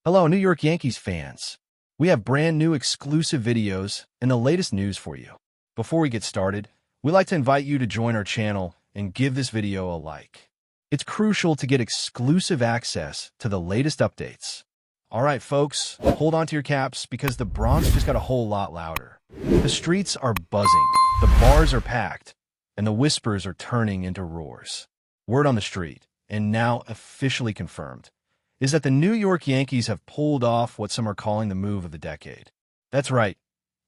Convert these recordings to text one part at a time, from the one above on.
Hello, New York Yankees fans. We have brand new exclusive videos and the latest news for you. Before we get started, we'd like to invite you to join our channel and give this video a like. It's crucial to get exclusive access to the latest updates. All right, folks, hold on to your caps because the Bronx just got a whole lot louder. The streets are buzzing, the bars are packed, and the whispers are turning into roars. Word on the street, and now officially confirmed, is that the New York Yankees have pulled off what some are calling the move of the decade. That's right,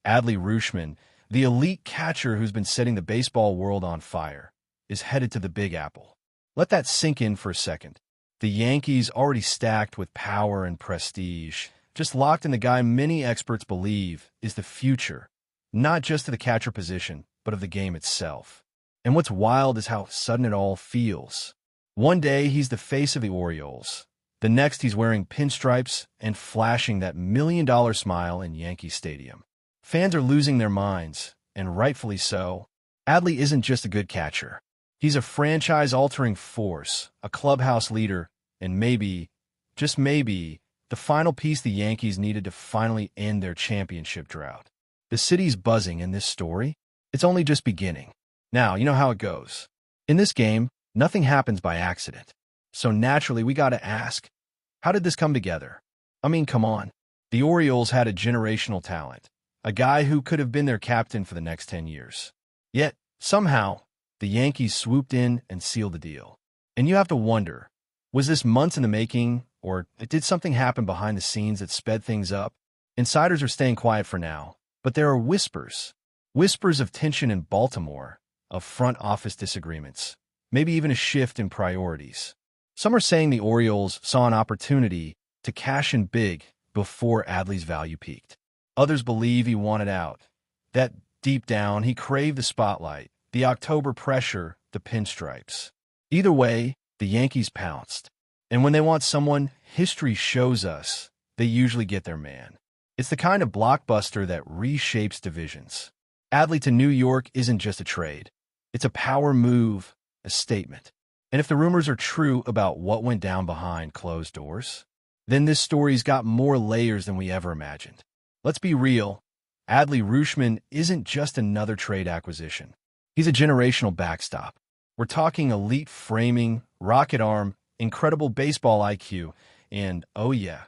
ADLEY RUTSCHMAN, the elite catcher who's been setting the baseball world on fire, is headed to the Big Apple. Let that sink in for a second. The Yankees, already stacked with power and prestige, just locked in the guy many experts believe is the future, not just of the catcher position, but of the game itself. And what's wild is how sudden it all feels. One day, he's the face of the Orioles. The next, he's wearing pinstripes and flashing that $1 million smile in Yankee Stadium. Fans are losing their minds, and rightfully so. ADLEY isn't just a good catcher. He's a franchise-altering force, a clubhouse leader, and maybe, just maybe, the final piece the Yankees needed to finally end their championship drought. The city's buzzing in this story. It's only just beginning. Now, you know how it goes. In this game, nothing happens by accident. So naturally, we gotta ask, how did this come together? I mean, come on. The Orioles had a generational talent, a guy who could have been their captain for the next 10 years. Yet, somehow, the Yankees swooped in and sealed the deal. And you have to wonder, was this months in the making, or did something happen behind the scenes that sped things up? Insiders are staying quiet for now, but there are whispers of tension in Baltimore, of front office disagreements, maybe even a shift in priorities. Some are saying the Orioles saw an opportunity to cash in big before ADLEY's value peaked. Others believe he wanted out, that deep down he craved the spotlight, the October pressure, the pinstripes. Either way, the Yankees pounced. And when they want someone, history shows us, they usually get their man. It's the kind of blockbuster that reshapes divisions. ADLEY to New York isn't just a trade. It's a power move, a statement. And if the rumors are true about what went down behind closed doors, then this story's got more layers than we ever imagined. Let's be real, ADLEY RUTSCHMAN isn't just another trade acquisition. He's a generational backstop. We're talking elite framing, rocket arm, incredible baseball IQ, and, oh yeah,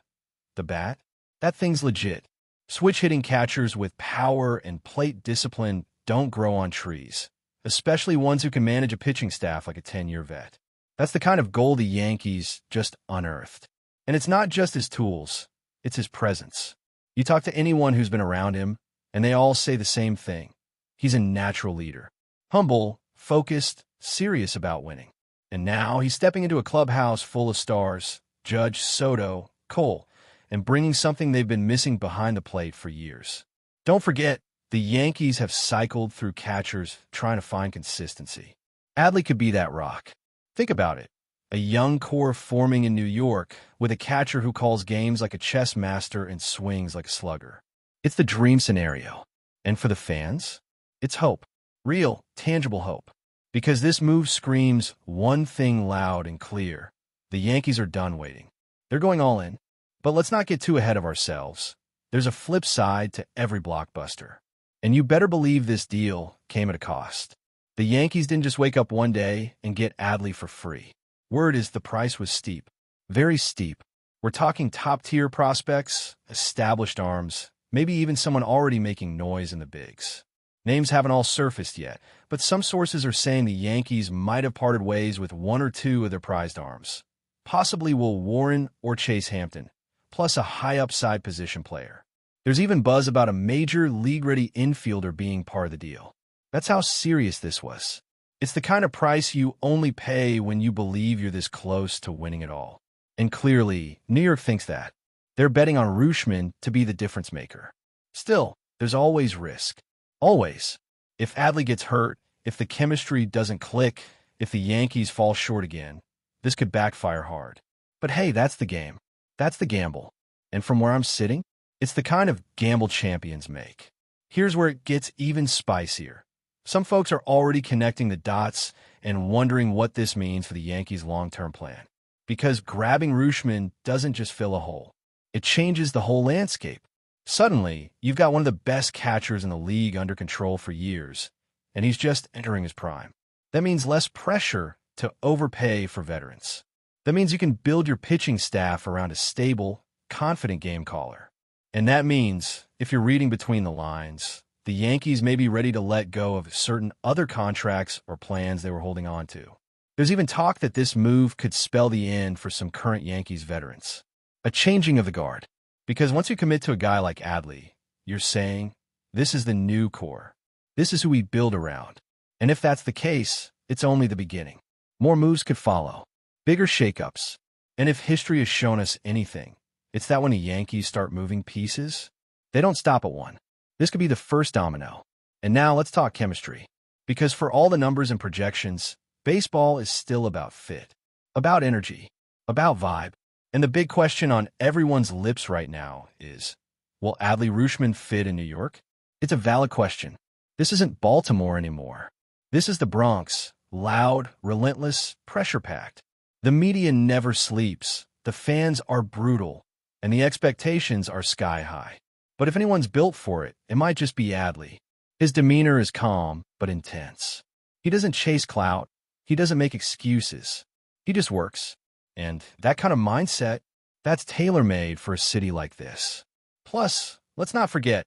the bat? That thing's legit. Switch-hitting catchers with power and plate discipline don't grow on trees, especially ones who can manage a pitching staff like a 10-year vet. That's the kind of gold the Yankees just unearthed. And it's not just his tools, it's his presence. You talk to anyone who's been around him, and they all say the same thing. He's a natural leader. Humble, focused, serious about winning. And now he's stepping into a clubhouse full of stars, Judge, Soto, Cole, and bringing something they've been missing behind the plate for years. Don't forget, the Yankees have cycled through catchers trying to find consistency. ADLEY could be that rock. Think about it. A young core forming in New York with a catcher who calls games like a chess master and swings like a slugger. It's the dream scenario. And for the fans, it's hope. Real, tangible hope. Because this move screams one thing loud and clear. The Yankees are done waiting. They're going all in. But let's not get too ahead of ourselves. There's a flip side to every blockbuster. And you better believe this deal came at a cost. The Yankees didn't just wake up one day and get ADLEY for free. Word is the price was steep. Very steep. We're talking top-tier prospects, established arms, maybe even someone already making noise in the bigs. Names haven't all surfaced yet, but some sources are saying the Yankees might have parted ways with one or two of their prized arms. Possibly Will Warren or Chase Hampton, plus a high-upside position player. There's even buzz about a major league-ready infielder being part of the deal. That's how serious this was. It's the kind of price you only pay when you believe you're this close to winning it all. And clearly, New York thinks that. They're betting on RUTSCHMAN to be the difference maker. Still, there's always risk. Always. If ADLEY gets hurt, if the chemistry doesn't click, if the Yankees fall short again, this could backfire hard. But hey, that's the game. That's the gamble. And from where I'm sitting, it's the kind of gamble champions make. Here's where it gets even spicier. Some folks are already connecting the dots and wondering what this means for the Yankees' long-term plan. Because grabbing RUTSCHMAN doesn't just fill a hole. It changes the whole landscape. Suddenly, you've got one of the best catchers in the league under control for years, and he's just entering his prime. That means less pressure to overpay for veterans. That means you can build your pitching staff around a stable, confident game caller. And that means, if you're reading between the lines, the Yankees may be ready to let go of certain other contracts or plans they were holding on to. There's even talk that this move could spell the end for some current Yankees veterans. A changing of the guard. Because once you commit to a guy like ADLEY, you're saying, this is the new core. This is who we build around. And if that's the case, it's only the beginning. More moves could follow. Bigger shakeups. And if history has shown us anything, it's that when the Yankees start moving pieces, they don't stop at one. This could be the first domino. And now let's talk chemistry. Because for all the numbers and projections, baseball is still about fit, about energy, about vibe. And the big question on everyone's lips right now is, will RUTSCHMAN fit in New York? It's a valid question. This isn't Baltimore anymore. This is the Bronx, loud, relentless, pressure-packed. The media never sleeps, the fans are brutal, and the expectations are sky-high. But if anyone's built for it, it might just be ADLEY. His demeanor is calm, but intense. He doesn't chase clout. He doesn't make excuses. He just works. And that kind of mindset, that's tailor-made for a city like this. Plus, let's not forget,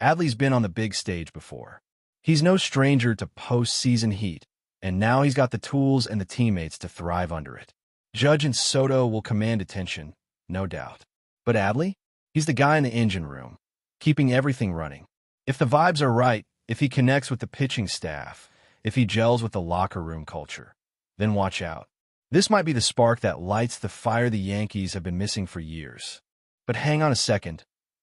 ADLEY's been on the big stage before. He's no stranger to postseason heat, and now he's got the tools and the teammates to thrive under it. Judge and Soto will command attention, no doubt. But ADLEY? He's the guy in the engine room, keeping everything running. If the vibes are right, if he connects with the pitching staff, if he gels with the locker room culture, then watch out. This might be the spark that lights the fire the Yankees have been missing for years. But hang on a second.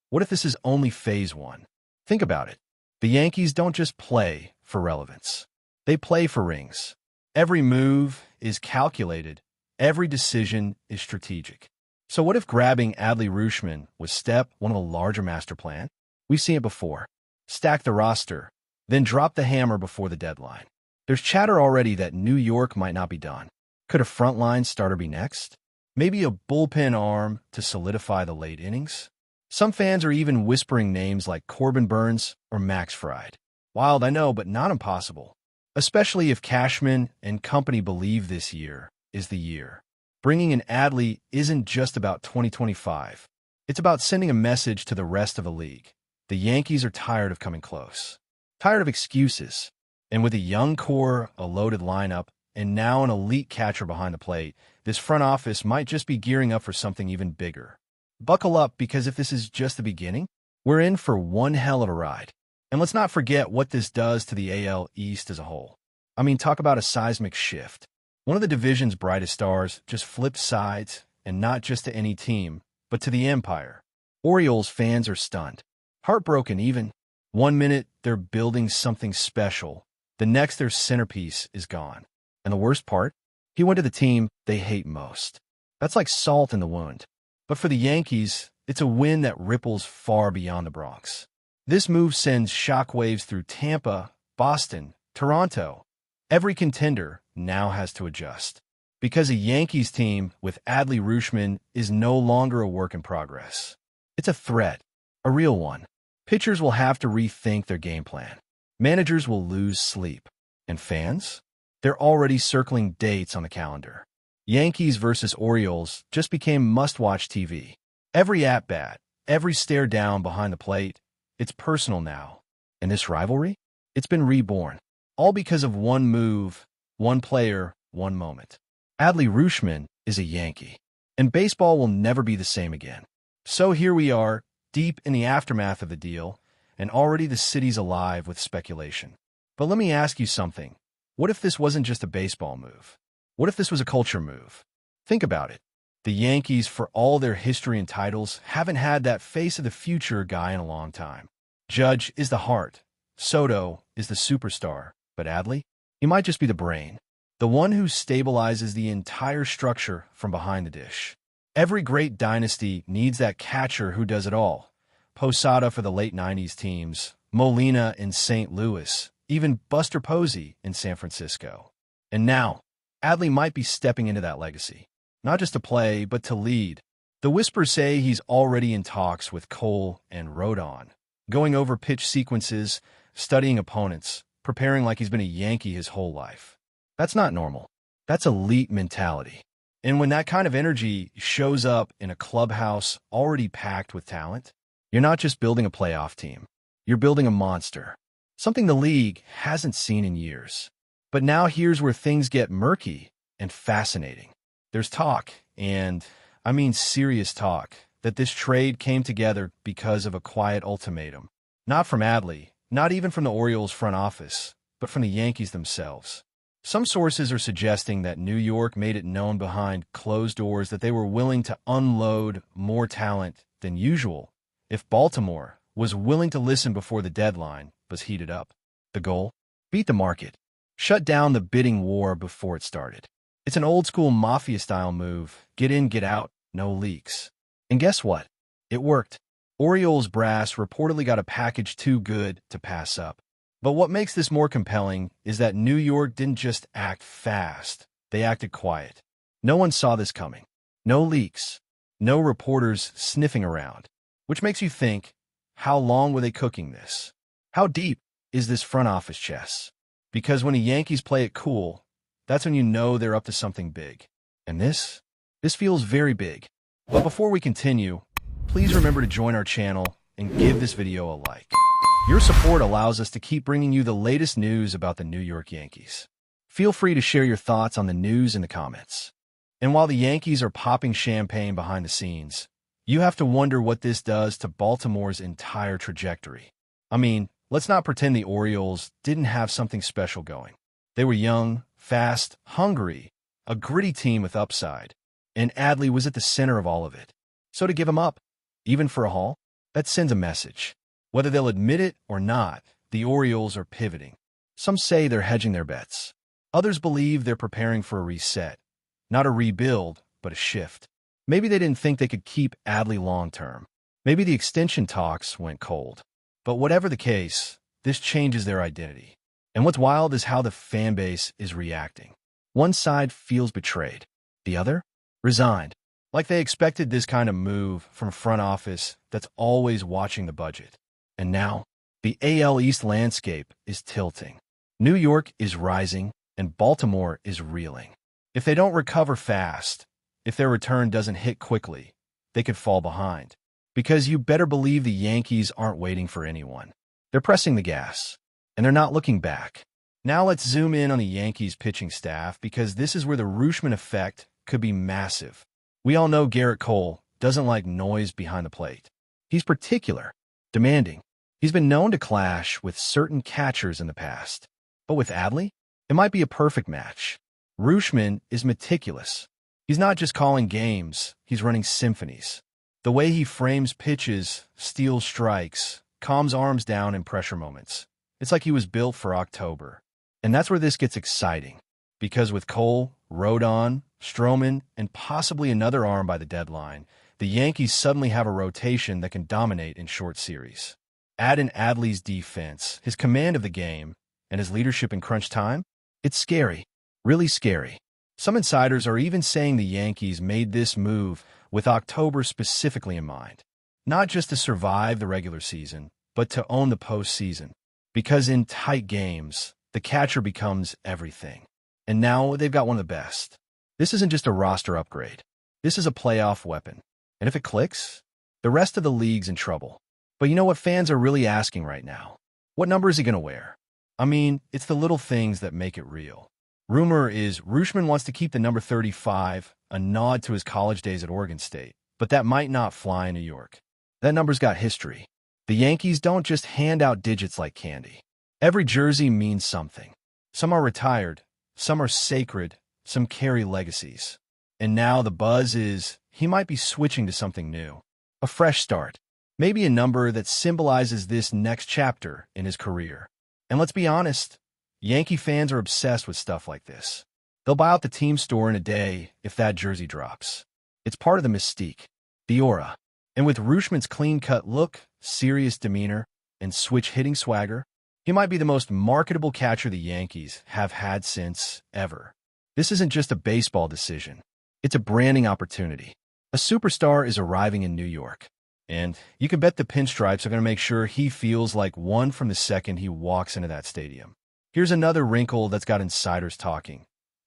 What if this is only phase one? Think about it. The Yankees don't just play for relevance. They play for rings. Every move is calculated. Every decision is strategic. So what if grabbing RUTSCHMAN was step one of the larger master plan? We've seen it before. Stack the roster, then drop the hammer before the deadline. There's chatter already that New York might not be done. Could a frontline starter be next? Maybe a bullpen arm to solidify the late innings? Some fans are even whispering names like Corbin Burnes or Max Fried. Wild, I know, but not impossible. Especially if Cashman and company believe this year is the year. Bringing in ADLEY isn't just about 2025. It's about sending a message to the rest of the league. The Yankees are tired of coming close. Tired of excuses. And with a young core, a loaded lineup, and now an elite catcher behind the plate, this front office might just be gearing up for something even bigger. Buckle up, because if this is just the beginning, we're in for one hell of a ride. And let's not forget what this does to the AL East as a whole. I mean, talk about a seismic shift. One of the division's brightest stars just flipped sides, and not just to any team, but to the Empire. Orioles fans are stunned. Heartbroken even. One minute, they're building something special. The next, their centerpiece is gone. And the worst part? He went to the team they hate most. That's like salt in the wound. But for the Yankees, it's a win that ripples far beyond the Bronx. This move sends shockwaves through Tampa, Boston, Toronto. Every contender now has to adjust. Because a Yankees team with RUTSCHMAN is no longer a work in progress. It's a threat, a real one. Pitchers will have to rethink their game plan. Managers will lose sleep. And fans? They're already circling dates on the calendar. Yankees versus Orioles just became must-watch TV. Every at-bat, every stare down behind the plate, it's personal now. And this rivalry? It's been reborn. All because of one move, one player, one moment. RUTSCHMAN is a Yankee. And baseball will never be the same again. So here we are, deep in the aftermath of the deal, and already the city's alive with speculation. But let me ask you something. What if this wasn't just a baseball move? What if this was a culture move? Think about it. The Yankees, for all their history and titles, haven't had that face-of-the-future guy in a long time. Judge is the heart. Soto is the superstar. But ADLEY? He might just be the brain. The one who stabilizes the entire structure from behind the dish. Every great dynasty needs that catcher who does it all. Posada for the late 90s teams, Molina in St. Louis, even Buster Posey in San Francisco. And now, ADLEY might be stepping into that legacy. Not just to play, but to lead. The whispers say he's already in talks with Cole and Rodon, going over pitch sequences, studying opponents, preparing like he's been a Yankee his whole life. That's not normal. That's elite mentality. And when that kind of energy shows up in a clubhouse already packed with talent, you're not just building a playoff team. You're building a monster, something the league hasn't seen in years. But now here's where things get murky and fascinating. There's talk, and I mean serious talk, that this trade came together because of a quiet ultimatum. Not from ADLEY, not even from the Orioles front office, but from the Yankees themselves. Some sources are suggesting that New York made it known behind closed doors that they were willing to unload more talent than usual if Baltimore was willing to listen before the deadline was heated up. The goal? Beat the market. Shut down the bidding war before it started. It's an old-school mafia-style move. Get in, get out, no leaks. And guess what? It worked. Orioles brass reportedly got a package too good to pass up. But what makes this more compelling is that New York didn't just act fast. They acted quiet. No one saw this coming. No leaks. No reporters sniffing around. Which makes you think, how long were they cooking this? How deep is this front office chess? Because when the Yankees play it cool, that's when you know they're up to something big. And this feels very big. But before we continue, please remember to join our channel and give this video a like. Your support allows us to keep bringing you the latest news about the New York Yankees. Feel free to share your thoughts on the news in the comments. And while the Yankees are popping champagne behind the scenes, you have to wonder what this does to Baltimore's entire trajectory. I mean, let's not pretend the Orioles didn't have something special going. They were young, fast, hungry, a gritty team with upside, and ADLEY was at the center of all of it. So to give him up, even for a haul, that sends a message. Whether they'll admit it or not, the Orioles are pivoting. Some say they're hedging their bets. Others believe they're preparing for a reset. Not a rebuild, but a shift. Maybe they didn't think they could keep ADLEY long-term. Maybe the extension talks went cold. But whatever the case, this changes their identity. And what's wild is how the fan base is reacting. One side feels betrayed. The other? Resigned. Like they expected this kind of move from a front office that's always watching the budget. And now, the AL East landscape is tilting. New York is rising, and Baltimore is reeling. If they don't recover fast, if their return doesn't hit quickly, they could fall behind. Because you better believe the Yankees aren't waiting for anyone. They're pressing the gas, and they're not looking back. Now let's zoom in on the Yankees pitching staff, because this is where the RUTSCHMAN effect could be massive. We all know Gerrit Cole doesn't like noise behind the plate. He's particular, demanding. He's been known to clash with certain catchers in the past. But with ADLEY, it might be a perfect match. RUTSCHMAN is meticulous. He's not just calling games, he's running symphonies. The way he frames pitches, steals strikes, calms arms down in pressure moments. It's like he was built for October. And that's where this gets exciting. Because with Cole, Rodon, Stroman, and possibly another arm by the deadline, the Yankees suddenly have a rotation that can dominate in short series. Add in ADLEY's defense, his command of the game, and his leadership in crunch time, it's scary. Really scary. Some insiders are even saying the Yankees made this move with October specifically in mind. Not just to survive the regular season, but to own the postseason. Because in tight games, the catcher becomes everything. And now they've got one of the best. This isn't just a roster upgrade. This is a playoff weapon. And if it clicks, the rest of the league's in trouble. But you know what fans are really asking right now? What number is he going to wear? I mean, it's the little things that make it real. Rumor is RUTSCHMAN wants to keep the number 35, a nod to his college days at Oregon State. But that might not fly in New York. That number's got history. The Yankees don't just hand out digits like candy. Every jersey means something. Some are retired, some are sacred, some carry legacies. And now the buzz is he might be switching to something new. A fresh start. Maybe a number that symbolizes this next chapter in his career. And let's be honest, Yankee fans are obsessed with stuff like this. They'll buy out the team store in a day if that jersey drops. It's part of the mystique, the aura. And with RUTSCHMAN's clean-cut look, serious demeanor, and switch-hitting swagger, he might be the most marketable catcher the Yankees have had since ever. This isn't just a baseball decision. It's a branding opportunity. A superstar is arriving in New York, and you can bet the pinstripes are going to make sure he feels like one from the second he walks into that stadium. Here's another wrinkle that's got insiders talking.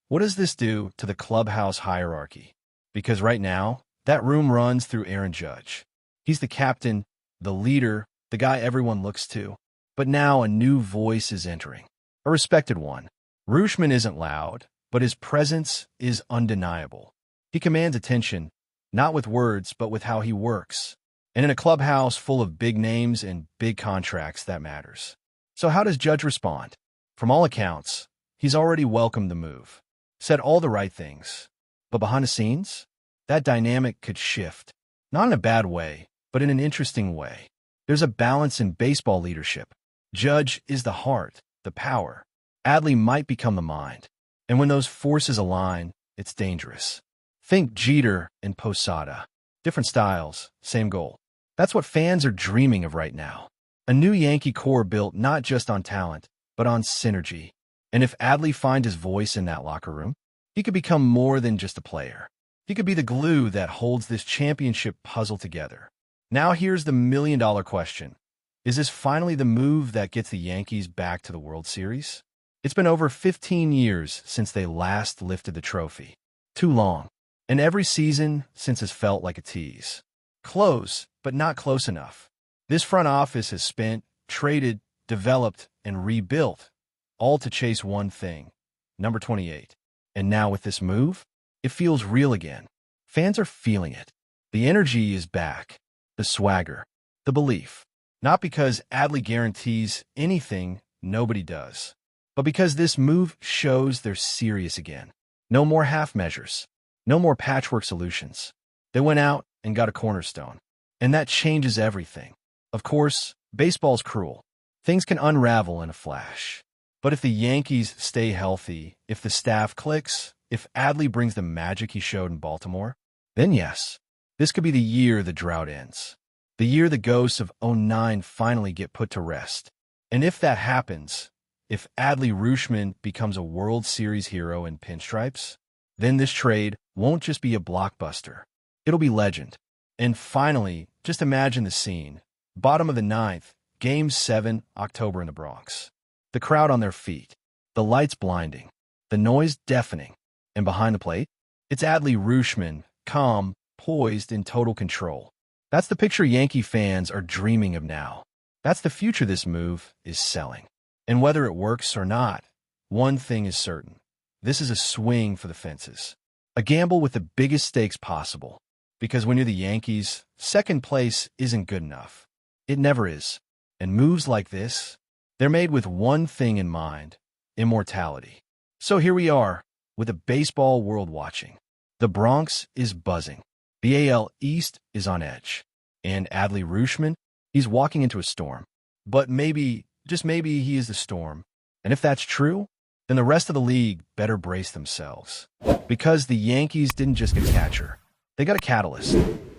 What does this do to the clubhouse hierarchy? Because right now, that room runs through Aaron Judge. He's the captain, the leader, the guy everyone looks to. But now a new voice is entering, a respected one. RUTSCHMAN isn't loud, but his presence is undeniable. He commands attention, not with words, but with how he works. And in a clubhouse full of big names and big contracts, that matters. So how does Judge respond? From all accounts, he's already welcomed the move, said all the right things. But behind the scenes, that dynamic could shift. Not in a bad way, but in an interesting way. There's a balance in baseball leadership. Judge is the heart, the power. ADLEY might become the mind. And when those forces align, it's dangerous. Think Jeter and Posada. Different styles, same goal. That's what fans are dreaming of right now. A new Yankee core built not just on talent, but on synergy. And if ADLEY finds his voice in that locker room, he could become more than just a player. He could be the glue that holds this championship puzzle together. Now here's the million-dollar question. Is this finally the move that gets the Yankees back to the World Series? It's been over 15 years since they last lifted the trophy. Too long. And every season since has felt like a tease. Close, but not close enough. This front office has spent, traded, developed, and rebuilt, all to chase one thing, number 28. And now with this move, it feels real again. Fans are feeling it. The energy is back. The swagger. The belief. Not because ADLEY guarantees anything, nobody does. But because this move shows they're serious again. No more half measures. No more patchwork solutions. They went out and got a cornerstone. And that changes everything. Of course, baseball's cruel. Things can unravel in a flash. But if the Yankees stay healthy, if the staff clicks, if ADLEY brings the magic he showed in Baltimore, then yes, this could be the year the drought ends. The year the ghosts of '09 finally get put to rest. And if that happens, if ADLEY RUTSCHMAN becomes a World Series hero in pinstripes, then this trade won't just be a blockbuster. It'll be legend. And finally, just imagine the scene. Bottom of the ninth, Game 7, October in the Bronx. The crowd on their feet. The lights blinding. The noise deafening. And behind the plate, it's ADLEY RUTSCHMAN, calm, poised, in total control. That's the picture Yankee fans are dreaming of now. That's the future this move is selling. And whether it works or not, one thing is certain. This is a swing for the fences. A gamble with the biggest stakes possible. Because when you're the Yankees, second place isn't good enough. It never is. And moves like this, they're made with one thing in mind: immortality. So here we are, with a baseball world watching. The Bronx is buzzing. The AL East is on edge. And ADLEY RUTSCHMAN, he's walking into a storm. But maybe, just maybe, he is the storm. And if that's true, then the rest of the league better brace themselves. Because the Yankees didn't just get a catcher. They got a catalyst.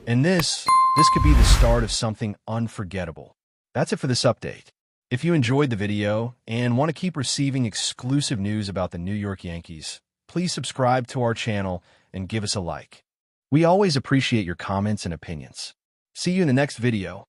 And this could be the start of something unforgettable. That's it for this update. If you enjoyed the video and want to keep receiving exclusive news about the New York Yankees, please subscribe to our channel and give us a like. We always appreciate your comments and opinions. See you in the next video.